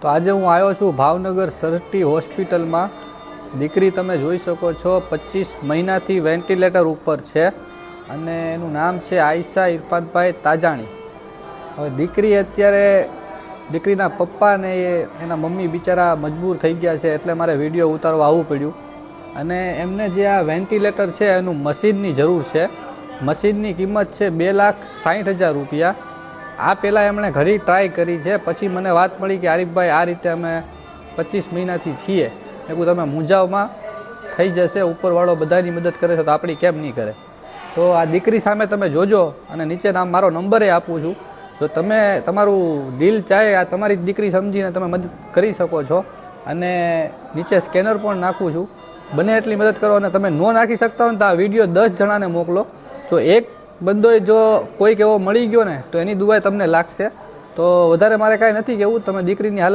તો આજે હું આવ્યો છું ભાવનગર સરટી હોસ્પિટલમાં। દીકરી તમે જોઈ શકો છો 25 મહિનાથી વેન્ટિલેટર ઉપર છે અને એનું નામ છે આયશા ઇરફાનભાઈ તાજાણી। હવે દીકરી અત્યારે દીકરીના પપ્પા ને એના મમ્મી બિચારા મજબૂર થઈ ગયા છે, એટલે મારે વિડીયો ઉતારવા આવવું પડ્યું। અને એમને જે આ વેન્ટિલેટર છે એનું મશીનની જરૂર છે। મશીનની કિંમત છે 2,60,000 રૂપિયા। આ પહેલાં એમણે ઘણી ટ્રાય કરી છે, પછી મને વાત મળી કે આરિફભાઈ આ રીતે અમે 25 મહિનાથી છીએ, એવું તમે મૂંઝાવમાં થઈ જશે, ઉપરવાળો બધાની મદદ કરે છે તો આપણી કેમ નહીં કરે। તો આ દીકરી સામે તમે જોજો અને નીચે મારો નંબર આપું છું, જો તમે તમારું દિલ ચાહે આ તમારી દીકરી સમજીને તમે મદદ કરી શકો છો। અને નીચે સ્કેનર પણ નાખું છું, બને એટલી મદદ કરો। અને તમે ન નાખી શકતા હોય ને તો આ વિડીયો 10 જણાને મોકલો, જો એક બંદોય જો કોઈક એવો મળી ગયો ને તો એની દુઆ તમને લાગશે। તો વધારે મારે કાંઈ નથી કહેવું, તમે દીકરીની હાલત